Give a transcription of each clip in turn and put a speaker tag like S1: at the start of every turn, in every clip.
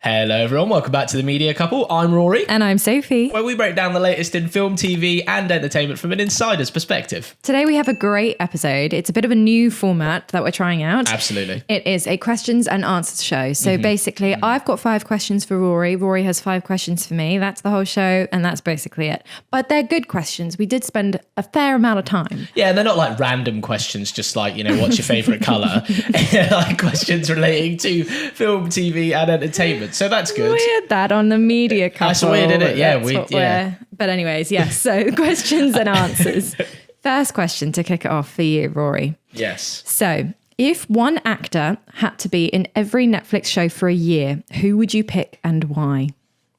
S1: Hello everyone, welcome back to The Media Couple. I'm Rory.
S2: And I'm Sophie.
S1: Where we break down the latest in film, TV and entertainment from an insider's perspective.
S2: Today we have a great episode. It's a bit of a new format that we're trying out.
S1: Absolutely.
S2: It is a questions and answers show. So basically, I've got 5 questions for Rory. Rory has 5 questions for me. That's the whole show and that's basically it. But they're good questions. We did spend a fair amount of time.
S1: Yeah, and they're not like random questions, just like, what's your favourite colour? Like questions relating to film, TV and entertainment. So that's good.
S2: Weird that on The Media Couple.
S1: That's weird, isn't it? Yeah,
S2: But anyways, yes. So questions and answers. First question to kick it off for you, Rory.
S1: Yes.
S2: So if one actor had to be in every Netflix show for a year, who would you pick and why?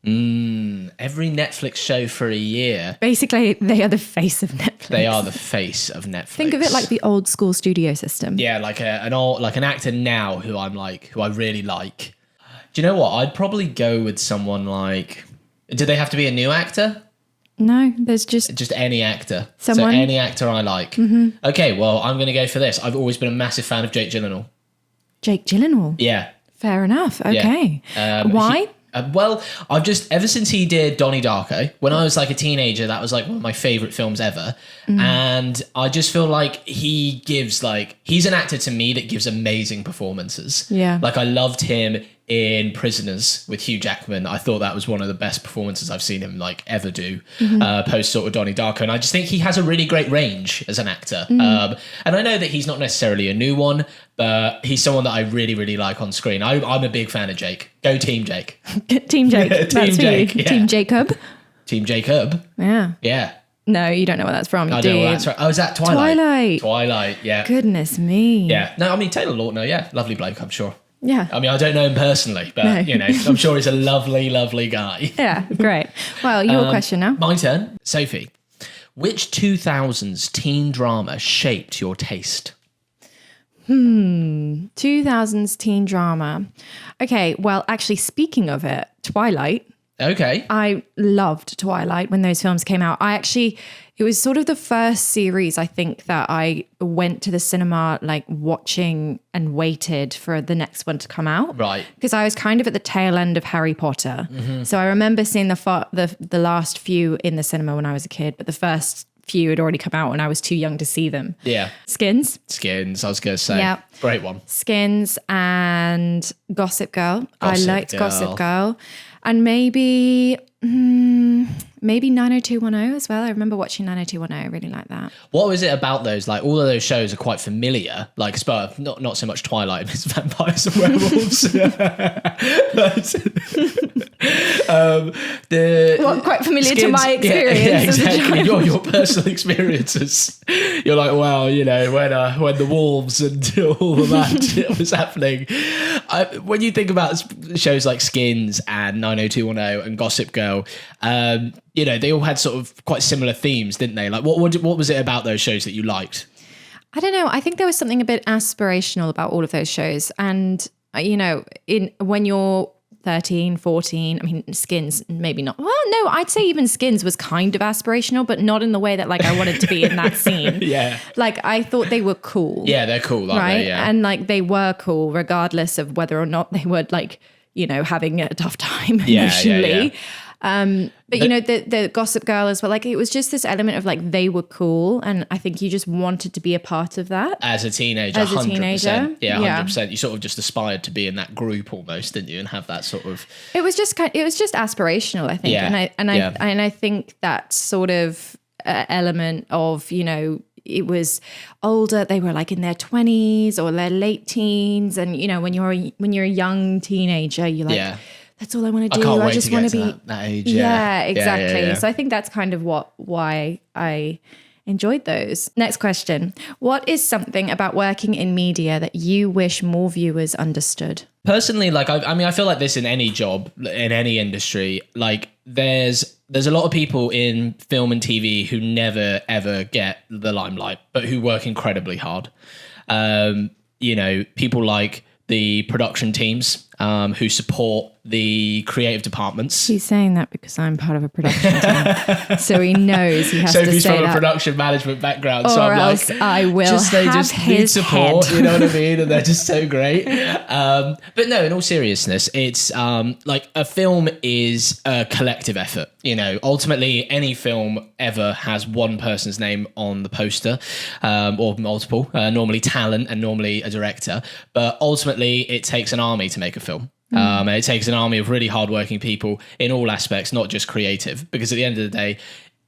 S1: Every Netflix show for a year.
S2: Basically, they are the face of Netflix.
S1: They are the face of Netflix.
S2: Think of it like the old school studio system.
S1: Yeah, like an actor now who I really like. Do you know what? I'd probably go with someone like... Do they have to be a new actor?
S2: No, there's just
S1: any actor.
S2: Someone?
S1: So any actor I like. Mm-hmm. Okay, well, I'm going to go for this. I've always been a massive fan of Jake Gyllenhaal.
S2: Jake Gyllenhaal?
S1: Yeah.
S2: Fair enough. Okay.
S1: Yeah.
S2: Why?
S1: Well, I've just, ever since he did Donnie Darko, when I was like a teenager, that was like one of my favourite films ever. And I just feel like he's an actor to me that gives amazing performances.
S2: Yeah.
S1: Like I loved him in Prisoners with Hugh Jackman. I thought that was one of the best performances I've seen him like ever do post sort of Donnie Darko. And I just think he has a really great range as an actor. And I know that he's not necessarily a new one, but he's someone that I really, really like on screen. I'm a big fan of Jake. Go Team Jake.
S2: Team Jake.
S1: Team Jake. Yeah.
S2: Team Jacob.
S1: Team Jacob.
S2: Yeah.
S1: Yeah.
S2: No, you don't know what that's from.
S1: I know that's right. Oh, is that Twilight? Twilight, yeah.
S2: Goodness me.
S1: Yeah. No, I mean, Taylor Lautner, yeah. Lovely bloke, I'm sure.
S2: Yeah.
S1: I mean, I don't know him personally, but, I'm sure he's a lovely, lovely guy.
S2: Yeah, great. Well, your question now.
S1: My turn. Sophie, which 2000s teen drama shaped your taste?
S2: 2000s teen drama. Okay, well, actually, speaking of it, Twilight.
S1: Okay.
S2: I loved Twilight when those films came out. It was sort of the first series I think that I went to the cinema like watching and waited for the next one to come out.
S1: Right.
S2: Because I was kind of at the tail end of Harry Potter. So I remember seeing the last few in the cinema when I was a kid, but the first few had already come out and I was too young to see them.
S1: Yeah.
S2: Skins,
S1: I was going to say. Yeah. Great one.
S2: Skins and Gossip Girl. I liked Gossip Girl. And maybe 90210 as well. I remember watching 90210. I really like that.
S1: What was it about those? Like all of those shows are quite familiar. Like, not so much Twilight and its vampires and werewolves.
S2: Quite familiar to my experience.
S1: Yeah, exactly. Your personal experiences. You're like, well, when the wolves and all of that was happening. When you think about shows like Skins and 90210 and Gossip Girl, they all had sort of quite similar themes, didn't they? Like, what was it about those shows that you liked?
S2: I don't know. I think there was something a bit aspirational about all of those shows. And, when you're 13, 14, I mean, Skins, maybe not. Well, no, I'd say even Skins was kind of aspirational, but not in the way that, like, I wanted to be in that scene.
S1: Yeah.
S2: Like, I thought they were cool.
S1: Yeah, they're cool, aren't
S2: right?
S1: they? Yeah.
S2: And, like, they were cool, regardless of whether or not they were, like, having a tough time emotionally. But the Gossip Girl as well, like it was just this element of like they were cool, and I think you just wanted to be a part of that
S1: as a teenager. 100%. Yeah, 100%. You sort of just aspired to be in that group almost, didn't you? And have that sort of.
S2: It was just aspirational, I think, and I think that sort of element of it was older. They were like in their 20s or their late teens, and when you're a young teenager, you're like. Yeah. That's all I want to do. I just want to be
S1: that age.
S2: Yeah, exactly. Yeah. So I think that's kind of why I enjoyed those. Next question. What is something about working in media that you wish more viewers understood?
S1: Personally, like I feel like this in any job, in any industry, like there's a lot of people in film and TV who never ever get the limelight, but who work incredibly hard. People like the production teams who support the creative departments.
S2: He's saying that because I'm part of a production team, so he knows he has to say that.
S1: Sophie's from a production management background,
S2: or
S1: so I'm
S2: else
S1: like,
S2: I will
S1: they
S2: have
S1: just
S2: his
S1: need support.
S2: head.
S1: You know what I mean? And they're just so great. But no, in all seriousness, it's like a film is a collective effort. You know, ultimately, any film ever has one person's name on the poster, or multiple. Normally talent and normally a director, but ultimately it takes an army to make a film. It takes an army of really hardworking people in all aspects, not just creative, because at the end of the day,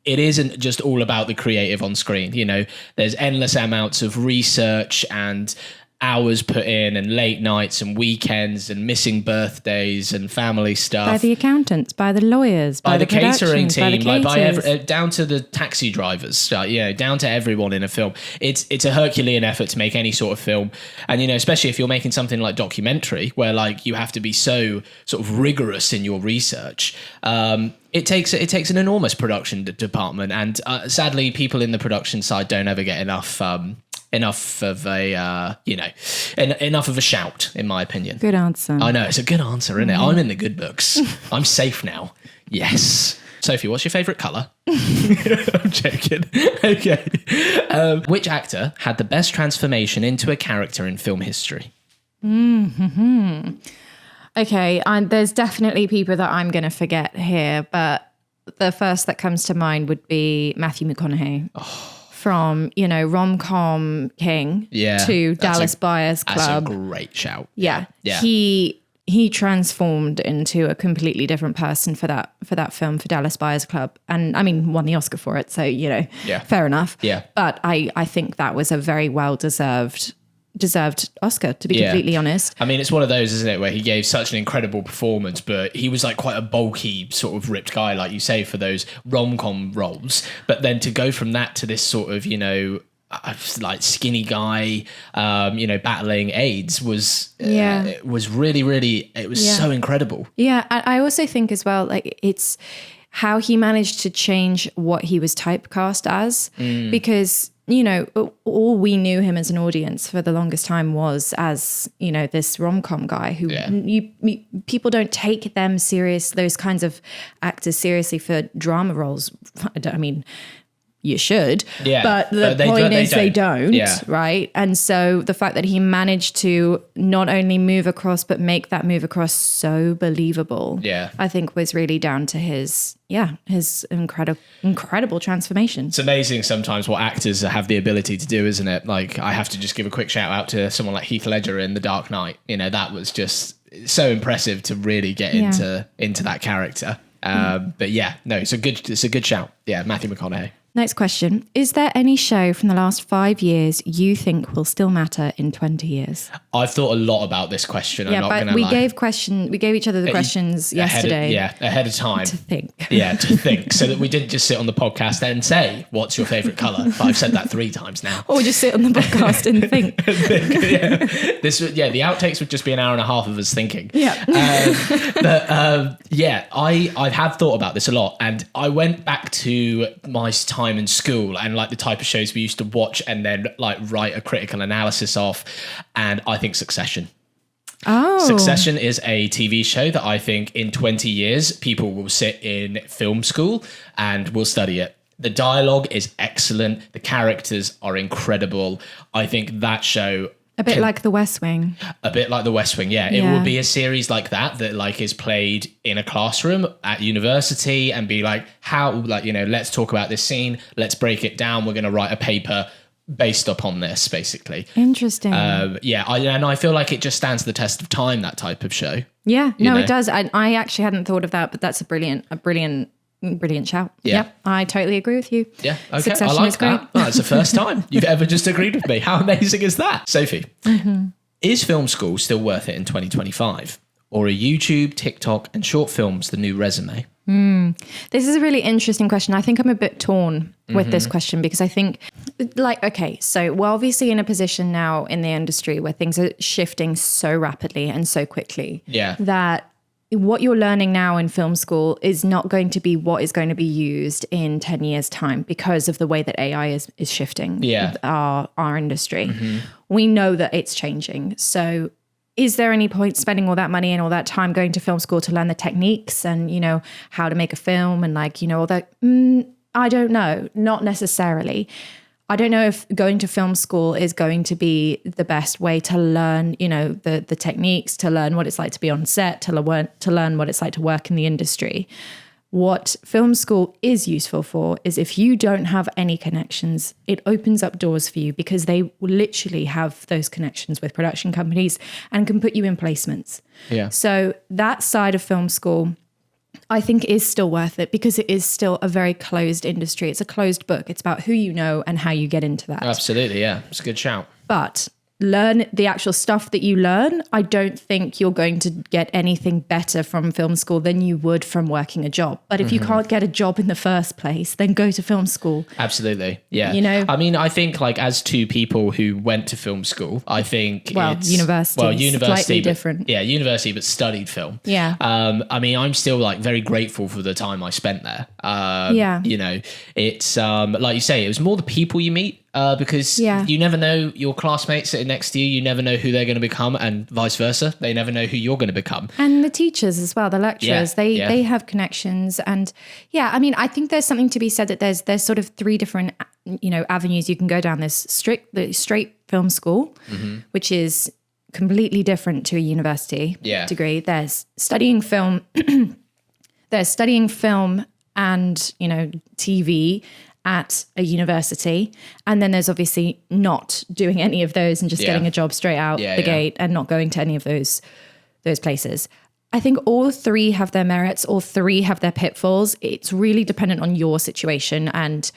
S1: it isn't just all about the creative on screen. You know, there's endless amounts of research and hours put in and late nights and weekends and missing birthdays and family stuff.
S2: By the accountants, by the lawyers, by the
S1: catering team,
S2: by
S1: down to the taxi drivers, down to everyone in a film. It's a Herculean effort to make any sort of film. And, you know, especially if you're making something like documentary where like you have to be so sort of rigorous in your research. It takes an enormous production department. And sadly, people in the production side don't ever get enough of a enough of a shout, in my opinion.
S2: Good answer.
S1: I know, it's a good answer, isn't it? I'm in the good books. I'm safe now. Yes. Sophie, what's your favourite colour? I'm joking. Okay. Which actor had the best transformation into a character in film history?
S2: Okay, there's definitely people that I'm going to forget here, but the first that comes to mind would be Matthew McConaughey. From, you know, rom-com king to Dallas Buyers Club.
S1: That's a great shout.
S2: Yeah. He transformed into a completely different person for that film, for Dallas Buyers Club. And I mean, won the Oscar for it. So, you know, fair enough.
S1: Yeah.
S2: But I think that was a very well-deserved Oscar, to be completely honest.
S1: I mean, it's one of those, isn't it, where he gave such an incredible performance, but he was like quite a bulky, sort of ripped guy, like you say, for those rom-com roles. But then to go from that to this sort of, you know, like skinny guy, battling AIDS was really, really, it was so incredible.
S2: Yeah, I also think as well, like it's how he managed to change what he was typecast as, because, you know, all we knew him as an audience for the longest time was as, you know, this rom-com guy who people don't take them serious, those kinds of actors seriously for drama roles. I mean, you should, but the point is they don't, right? And so the fact that he managed to not only move across, but make that move across so believable, I think was really down to his incredible transformation.
S1: It's amazing sometimes what actors have the ability to do, isn't it? Like, I have to just give a quick shout out to someone like Heath Ledger in The Dark Knight. You know, that was just so impressive to really get into that character. But yeah, no, it's a good shout. Yeah, Matthew McConaughey.
S2: Next question. Is there any show from the last 5 years you think will still matter in 20 years?
S1: I've thought a lot about this question.
S2: Yeah, but we gave each other the questions yesterday.
S1: Ahead of time.
S2: To think.
S1: Yeah, to think. So that we didn't just sit on the podcast and say, what's your favourite colour? But I've said that 3 times now.
S2: Or just sit on the podcast and think.
S1: The outtakes would just be an hour and a half of us thinking.
S2: Yeah.
S1: I have thought about this a lot. And I went back to my time in school and like the type of shows we used to watch and then like write a critical analysis of, and I think Succession. Succession is a TV show that I think in 20 years people will sit in film school and will study it. The dialogue is excellent, the characters are incredible. I think that show
S2: a bit like The West Wing. A
S1: bit like The West Wing, yeah. It will be a series like that like is played in a classroom at university and be like, how, like, you know, let's talk about this scene, let's break it down, we're going to write a paper based upon this, basically.
S2: Interesting.
S1: I feel like it just stands the test of time, that type of show.
S2: Yeah, it does. I actually hadn't thought of that, but that's a brilliant shout.
S1: Yeah.
S2: Yep, I totally agree with you.
S1: Yeah, okay,
S2: Succession
S1: I like
S2: is great.
S1: that. Well, it's the first time you've ever just agreed with me. How amazing is that? Sophie, is film school still worth it in 2025? Or are YouTube, TikTok and short films the new resume?
S2: This is a really interesting question. I think I'm a bit torn with this question because I think, like, okay, so we're obviously in a position now in the industry where things are shifting so rapidly and so quickly that what you're learning now in film school is not going to be what is going to be used in 10 years' time because of the way that AI is shifting our industry. We know that it's changing. So is there any point spending all that money and all that time going to film school to learn the techniques and, how to make a film and all that? I don't know. Not necessarily. I don't know if going to film school is going to be the best way to learn, the techniques, to learn what it's like to be on set, to learn what it's like to work in the industry. What film school is useful for is if you don't have any connections, it opens up doors for you because they literally have those connections with production companies and can put you in placements.
S1: Yeah.
S2: So that side of film school, I think, is still worth it because it is still a very closed industry. It's a closed book. It's about who you know and how you get into that.
S1: Absolutely, yeah. It's a good shout.
S2: But learn the actual stuff that you learn. I don't think you're going to get anything better from film school than you would from working a job. But if you can't get a job in the first place, then go to film school.
S1: Absolutely. Yeah. I mean, I think as two people who went to film school, I think university,
S2: slightly different.
S1: Yeah, university, but studied film.
S2: Yeah.
S1: I mean, I'm still very grateful for the time I spent there. It's like you say, it was more the people you meet. Because you never know your classmates sitting next to you. You never know who they're going to become, and vice versa. They never know who you're going to become.
S2: And the teachers as well, the lecturers, they have connections. And I mean, I think there's something to be said that there's sort of three different avenues you can go down. There's the straight film school, which is completely different to a university degree. There's studying film. There's studying film and TV at a university, and then there's obviously not doing any of those and just getting a job straight out the gate and not going to any of those places. I think all three have their merits, all three have their pitfalls. It's really dependent on your situation and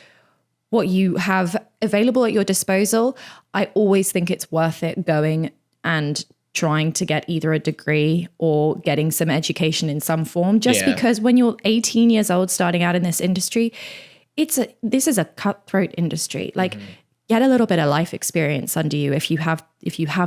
S2: what you have available at your disposal. I always think it's worth it going and trying to get either a degree or getting some education in some form, just because when you're 18 years old starting out in this industry, this is a cutthroat industry. Get a little bit of life experience under you if you have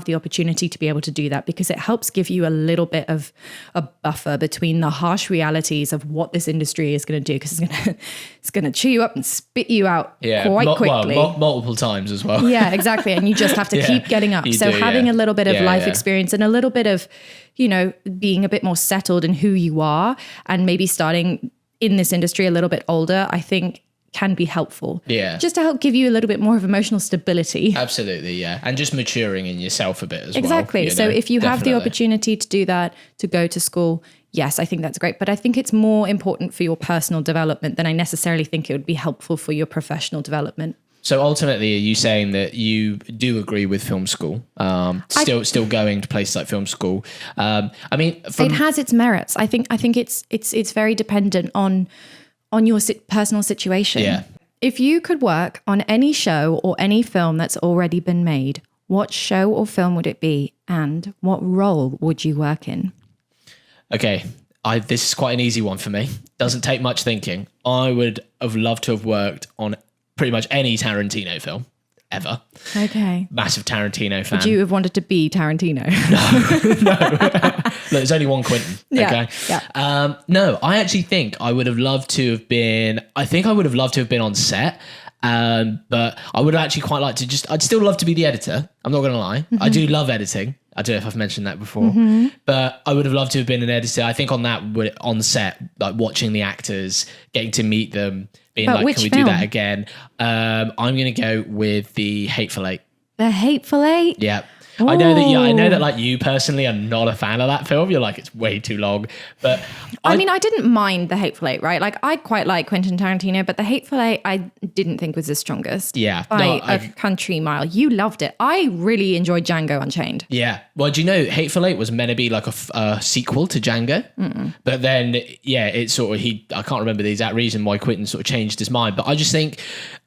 S2: the opportunity to be able to do that, because it helps give you a little bit of a buffer between the harsh realities of what this industry is going to do, because it's going to chew you up and spit you out quite quickly.
S1: Multiple times as well.
S2: Yeah, exactly. And you just have to keep getting up. So having a little bit of life experience and a little bit of, being a bit more settled in who you are and maybe starting in this industry a little bit older, I think can be helpful. Yeah. Just to help give you a little bit more of emotional stability.
S1: Absolutely, yeah. And just maturing in yourself a bit as well.
S2: Exactly. So if you have the opportunity to do that, to go to school, yes, I think that's great. But I think it's more important for your personal development than I necessarily think it would be helpful for your professional development.
S1: So ultimately, are you saying that you do agree with film school? Still going to places like film school? I mean,
S2: it has its merits. I think it's very dependent on your personal situation. Yeah. If you could work on any show or any film that's already been made, what show or film would it be, and what role would you work in?
S1: Okay, this is quite an easy one for me. Doesn't take much thinking. I would have loved to have worked on pretty much any Tarantino film ever.
S2: Okay.
S1: Massive Tarantino fan.
S2: Would you have wanted to be Tarantino?
S1: No. Look, there's only one Quentin. Okay. Yeah. No, I actually think I would have loved to have been. I think I would have loved to have been on set. But I would actually quite like to I'd still love to be the editor. I'm not going to lie. Mm-hmm. I do love editing. I don't know if I've mentioned that before, but I would have loved to have been an editor. I think on set, watching the actors, getting to meet them, being can we do that again? I'm going to go with The Hateful Eight.
S2: The Hateful Eight?
S1: Yeah. Ooh. I know that you personally are not a fan of that film. You're like, it's way too long. But
S2: I mean, I didn't mind The Hateful Eight, right? I quite like Quentin Tarantino, but The Hateful Eight I didn't think was the strongest.
S1: Yeah.
S2: By a country mile. You loved it. I really enjoyed Django Unchained.
S1: Yeah. Well, do you know Hateful Eight was meant to be like a sequel to Django? Mm-mm. But then, it sort of, I can't remember the exact reason why Quentin sort of changed his mind. But I just think,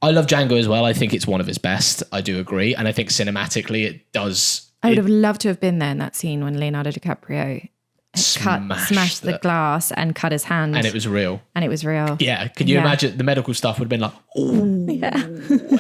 S1: I love Django as well. I think it's one of his best. I do agree. And I think cinematically it does.
S2: I would have loved to have been there in that scene when Leonardo DiCaprio smashed the glass and cut his hand.
S1: And it was real.
S2: Yeah.
S1: Can you imagine the medical staff would have been like, oh. Yeah.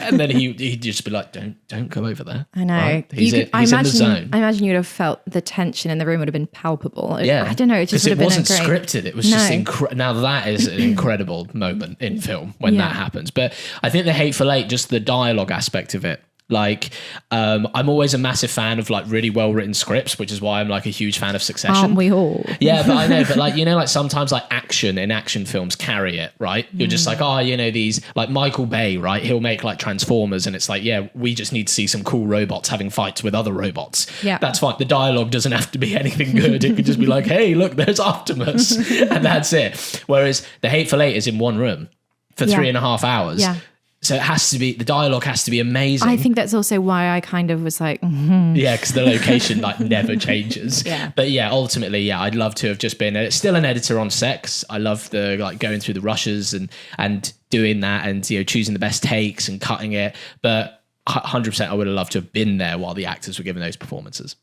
S1: And then he'd just be like, don't go over there.
S2: I know. Right?
S1: He's in the zone.
S2: I imagine you'd have felt the tension in the room would have been palpable. Yeah. I don't know. It just would have
S1: been scripted. It was just now that is an incredible moment in film when that happens. But I think The Hateful Eight, just the dialogue aspect of it, Like, I'm always a massive fan of like really well written scripts, which is why I'm like a huge fan of Succession.
S2: Aren't we all?
S1: Yeah, but I know, but like, you know, like sometimes like action films carry it, right? You're just like, oh, you know, these like Michael Bay, right? He'll make like Transformers and it's like, yeah, we just need to see some cool robots having fights with other robots.
S2: Yeah.
S1: That's fine. The dialogue doesn't have to be anything good. It could just be like, hey, look, there's Optimus. And that's it. Whereas The Hateful Eight is in one room for 3.5 hours.
S2: Yeah.
S1: So it has to be, the dialogue has to be amazing.
S2: I think that's also why I kind of was like,
S1: yeah, because the location like never changes.
S2: Yeah.
S1: But yeah, ultimately, yeah, I'd love to have just been still an editor on Sex. I love the like going through the rushes and doing that and, you know, choosing the best takes and cutting it. But 100% I would have loved to have been there while the actors were giving those performances.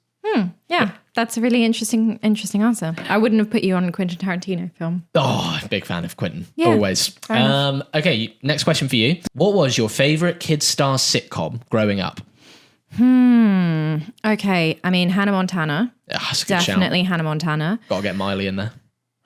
S2: yeah, that's a really interesting answer. I wouldn't have put you on a Quentin Tarantino film.
S1: Oh, big fan of Quentin.
S2: Yeah,
S1: Always. Okay, next question for you. What was your favorite Kids Star sitcom growing up?
S2: Okay, I mean, Hannah Montana.
S1: That's a good
S2: Definitely
S1: shout.
S2: Hannah Montana.
S1: Got to get Miley in there.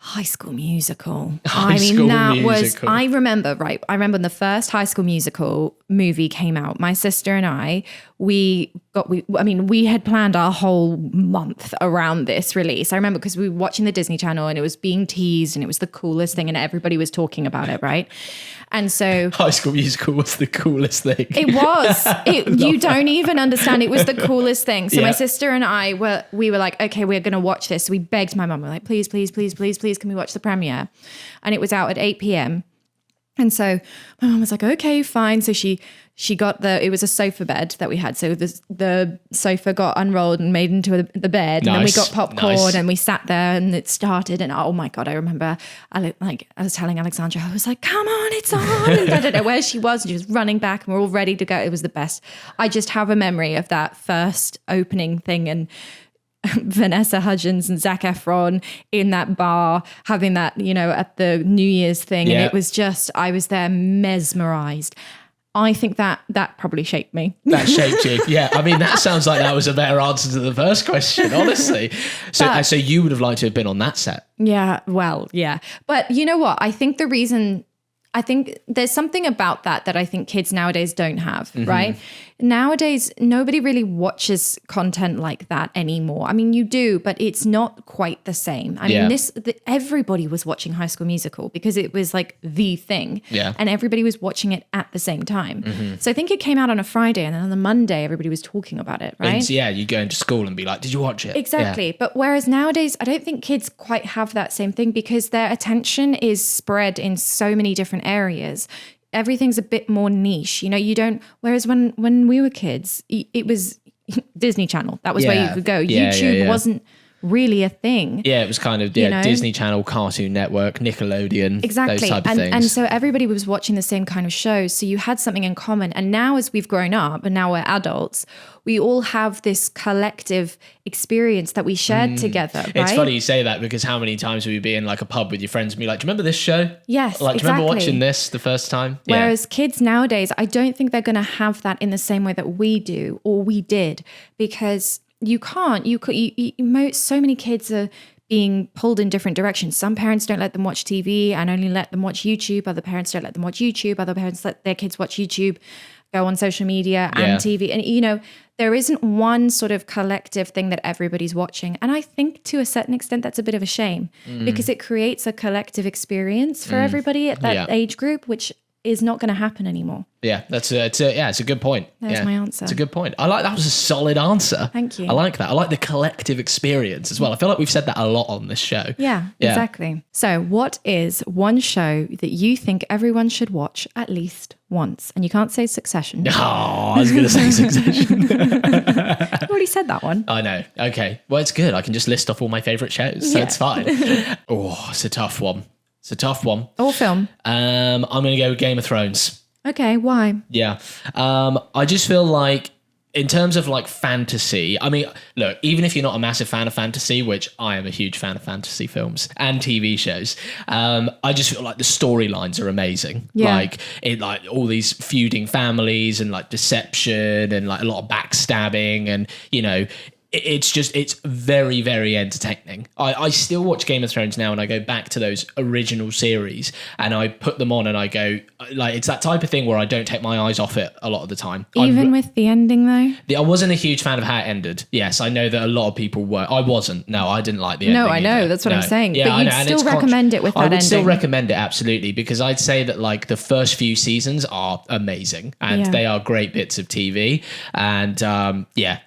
S2: High School Musical.
S1: High School Musical.
S2: I remember when the first High School Musical movie came out, my sister and I, we had planned our whole month around this release. I remember because we were watching the Disney Channel and it was being teased and it was the coolest thing and everybody was talking about it, right? And so
S1: High School Musical was the coolest thing.
S2: it was. You don't even understand. It was the coolest thing. So
S1: Yeah.
S2: my sister and I were like, okay, we're going to watch this. So we begged my mum. We're like, please, please, please, please, please, can we watch the premiere? And it was out at 8 p.m. And so my mum was like, okay, fine. So she got it was a sofa bed that we had. So the sofa got unrolled and made into the bed. And then we got popcorn and we sat there and it started. And oh my God, I remember I was telling Alexandra, I was like, come on, it's on. And I don't know where she was. And she was running back and we're all ready to go. It was the best. I just have a memory of that first opening thing and Vanessa Hudgens and Zac Efron in that bar having that, you know, at the New Year's thing.
S1: Yeah.
S2: And it was just, I was there mesmerized. I think that probably shaped me.
S1: That shaped you. Yeah. I mean, that sounds like that was a better answer to the first question, honestly. So you would have liked to have been on that set.
S2: Yeah. Well, yeah. But you know what? I think there's something about that I think kids nowadays don't have, right? Nowadays, nobody really watches content like that anymore. I mean, you do, but it's not quite the same. I mean, everybody was watching High School Musical because it was like the thing.
S1: Yeah.
S2: And everybody was watching it at the same time. So I think it came out on a Friday and then on the Monday, everybody was talking about it, right?
S1: And, yeah, you go into school and be like, did you watch it?
S2: Exactly.
S1: Yeah.
S2: But whereas nowadays, I don't think kids quite have that same thing because their attention is spread in so many different areas. Everything's a bit more niche. You know, you don't, whereas when we were kids, it was Disney Channel. That was where you could go. YouTube wasn't really a thing.
S1: Yeah, it was kind of Disney Channel, Cartoon Network, Nickelodeon,
S2: exactly.
S1: those type of things.
S2: And so everybody was watching the same kind of shows. So you had something in common. And now as we've grown up and now we're adults, we all have this collective experience that we shared together, right?
S1: It's funny you say that because how many times would you be in like a pub with your friends and be like, do you remember this show?
S2: Yes,
S1: like, do you remember watching this the first time?
S2: Whereas kids nowadays, I don't think they're going to have that in the same way that we do or we did because you can't. So many kids are being pulled in different directions. Some parents don't let them watch TV and only let them watch YouTube. Other parents don't let them watch YouTube. Other parents let their kids watch YouTube, go on social media and TV. And, you know, there isn't one sort of collective thing that everybody's watching. And I think to a certain extent, that's a bit of a shame because it creates a collective experience for everybody at that age group, which is not going to happen anymore.
S1: Yeah, it's a good point.
S2: There's my answer.
S1: It's a good point. I like that was a solid answer.
S2: Thank you.
S1: I like that. I like the collective experience as well. I feel like we've said that a lot on this show.
S2: Yeah, exactly. So what is one show that you think everyone should watch at least once? And you can't say Succession.
S1: Oh, I was going to say Succession.
S2: I already said that one.
S1: I know. Okay. Well, it's good. I can just list off all my favourite shows, so it's fine. Oh, it's a tough one.
S2: Or film.
S1: I'm going to go with Game of Thrones.
S2: Okay, why?
S1: Yeah. I just feel like in terms of like fantasy, I mean, look, even if you're not a massive fan of fantasy, which I am a huge fan of fantasy films and TV shows, I just feel like the storylines are amazing.
S2: Yeah.
S1: Like all these feuding families and like deception and like a lot of backstabbing and, you know, it's very, very entertaining. I still watch Game of Thrones now, and I go back to those original series and I put them on and I go, like, it's that type of thing where I don't take my eyes off it a lot of the time.
S2: Even with the ending though?
S1: I wasn't a huge fan of how it ended. Yes, I know that a lot of people were. I wasn't. No, I didn't like the ending.
S2: No, I know.
S1: Either.
S2: That's what
S1: No.
S2: I'm saying.
S1: Yeah,
S2: but you'd still recommend it with that ending.
S1: I would still recommend it, absolutely, because I'd say that like the first few seasons are amazing and they are great bits of TV, and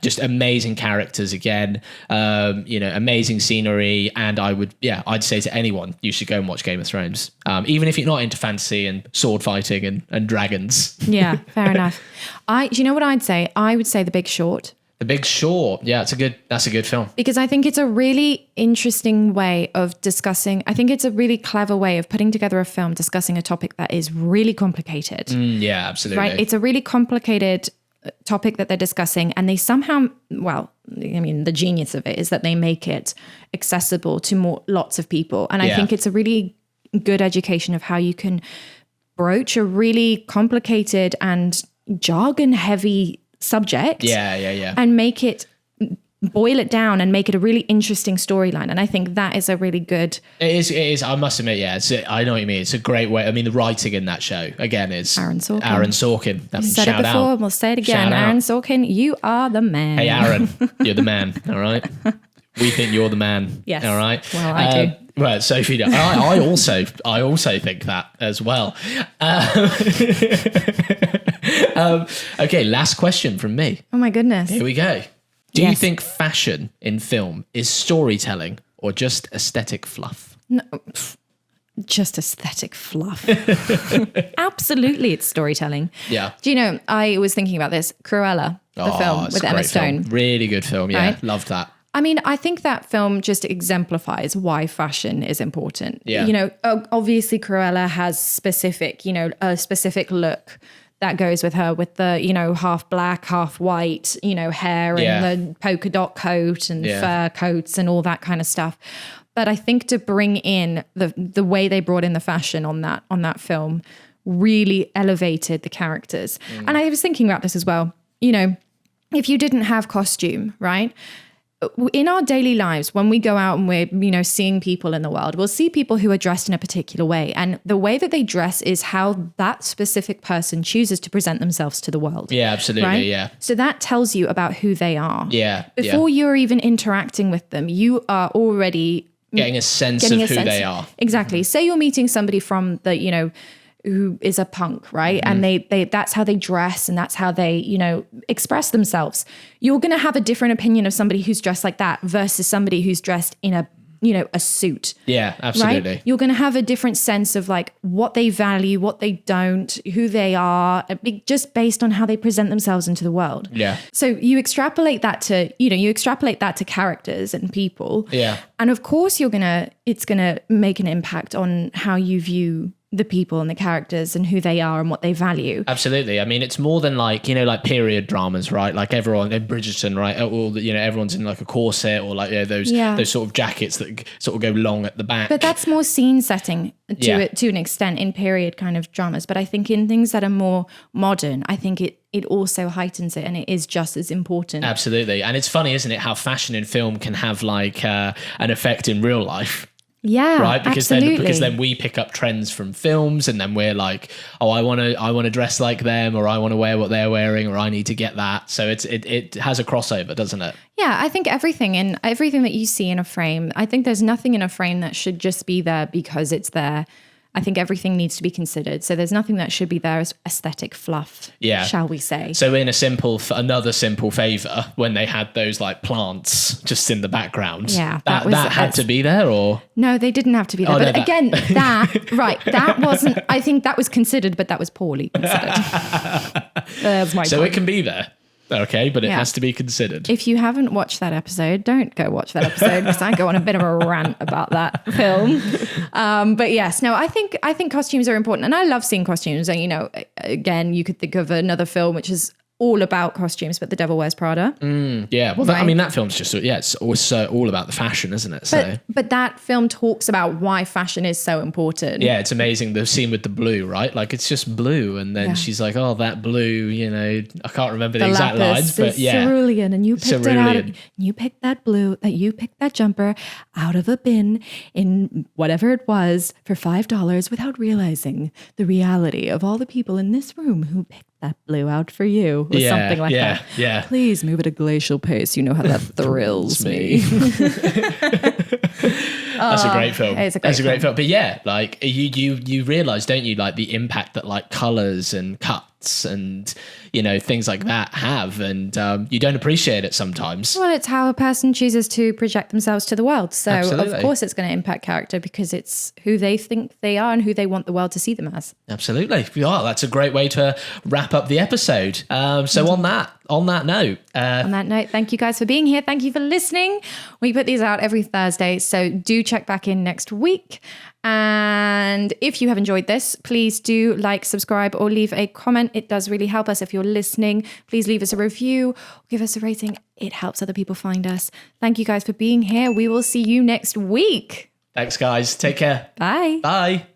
S1: just amazing characters again, amazing scenery, and I'd say to anyone, you should go and watch Game of Thrones, even if you're not into fantasy and sword fighting and dragons.
S2: Yeah, fair enough. Do you know what I'd say? I would say The Big Short.
S1: The Big Short. Yeah, that's a good film.
S2: Because I think it's a really interesting way of discussing. I think it's a really clever way of putting together a film discussing a topic that is really complicated.
S1: Yeah, absolutely.
S2: Right? It's a really complicated topic that they're discussing, and they somehow, the genius of it is that they make it accessible to lots of people. And I think it's a really good education of how you can broach a really complicated and jargon-heavy subject, and boil it down and make it a really interesting storyline. And I think that is a really good.
S1: It is. I must admit, I know what you mean. It's a great way. I mean, the writing in that show again is
S2: Aaron Sorkin.
S1: That's
S2: said it before. We'll say it again. Aaron Sorkin, you are the man.
S1: Hey, Aaron, you're the man. All right. We think you're the man.
S2: Yes.
S1: All right.
S2: Well, I do.
S1: Well, Sophie, I also think that as well. Okay, last question from me.
S2: Oh my goodness.
S1: Here we go. Do you think fashion in film is storytelling or just aesthetic fluff?
S2: No, just aesthetic fluff. Absolutely, it's storytelling.
S1: Yeah.
S2: Do you know, I was thinking about this, Cruella, the film with Emma Stone.
S1: Really good film, yeah. Right? Loved that.
S2: I mean, I think that film just exemplifies why fashion is important.
S1: Yeah.
S2: You know, obviously Cruella has a specific look that goes with her, with the, half black, half white, hair and the polka dot coat and fur coats and all that kind of stuff. But I think to bring in the way they brought in the fashion on that film really elevated the characters. And I was thinking about this as well. If you didn't have costume, right? In our daily lives, when we go out and we're, seeing people in the world, we'll see people who are dressed in a particular way. And the way that they dress is how that specific person chooses to present themselves to the world.
S1: Yeah, absolutely.
S2: Right?
S1: Yeah.
S2: So that tells you about who they are.
S1: Yeah.
S2: Before you're even interacting with them, you are already
S1: getting a sense of who they are.
S2: Exactly. Say you're meeting somebody from the, who is a punk, right? And they that's how they dress and that's how they, express themselves. You're going to have a different opinion of somebody who's dressed like that versus somebody who's dressed in a suit.
S1: Yeah, absolutely.
S2: Right? You're going to have a different sense of like what they value, what they don't, who they are, just based on how they present themselves into the world.
S1: Yeah.
S2: So you extrapolate that to characters and people.
S1: Yeah.
S2: And of course it's going to make an impact on how you view the people and the characters and who they are and what they value.
S1: Absolutely. I mean, it's more than like period dramas, right? Like everyone in Bridgerton, right? Or everyone's in like a corset or like those sort of jackets that sort of go long at the back.
S2: But that's more scene setting to an extent in period kind of dramas. But I think in things that are more modern, I think it also heightens it and it is just as important.
S1: Absolutely. And it's funny, isn't it, how fashion in film can have like an effect in real life.
S2: Yeah,
S1: right. Because
S2: absolutely.
S1: then we pick up trends from films, and then we're like, oh, I want to dress like them, or I want to wear what they're wearing, or I need to get that. So it has a crossover, doesn't it?
S2: Yeah, I think everything that you see in a frame, I think there's nothing in a frame that should just be there because it's there. I think everything needs to be considered. So there's nothing that should be there as aesthetic fluff, shall we say.
S1: So in another simple favour, when they had those like plants just in the background, that had to be there, or? No,
S2: they didn't have to be there. But again, that wasn't, I think that was considered, but that was poorly considered. That's my point.
S1: So it can be there. Okay, but it has to be considered.
S2: If you haven't watched that episode, don't go watch that episode because I go on a bit of a rant about that film. But yes, no, I think costumes are important, and I love seeing costumes. And again, you could think of another film which is all about costumes, but The Devil Wears Prada.
S1: Yeah, well, I mean, that film's just, it's also all about the fashion, isn't it? So,
S2: but that film talks about why fashion is so important.
S1: Yeah, it's amazing. The scene with the blue, right? Like, it's just blue. And then she's like, oh, that blue, I can't remember the exact lines, but yeah.
S2: Cerulean, and you picked it out. You picked that blue, you picked that jumper out of a bin in whatever it was for $5 without realizing the reality of all the people in this room who picked that blue out for you, or something like that.
S1: Yeah.
S2: Please move at a glacial pace. You know how that thrills me.
S1: That's a great film.
S2: It's a great film.
S1: But yeah, like you realize, don't you, like the impact that like colors and cuts and things like that have, and you don't appreciate it sometimes.
S2: Well, it's how a person chooses to project themselves to the world. So
S1: Absolutely.
S2: Of course it's going to impact character, because it's who they think they are and who they want the world to see them as.
S1: Absolutely. Yeah, that's a great way to wrap up the episode. So on that note,
S2: thank you guys for being here. Thank you for listening. We put these out every Thursday, so do check back in next week. And if you have enjoyed this, please do like, subscribe, or leave a comment. It does really help us. If you're listening, please leave us a review, give us a rating. It helps other people find us. Thank you guys for being here. We will see you next week.
S1: Thanks, guys. Take care.
S2: Bye.
S1: Bye.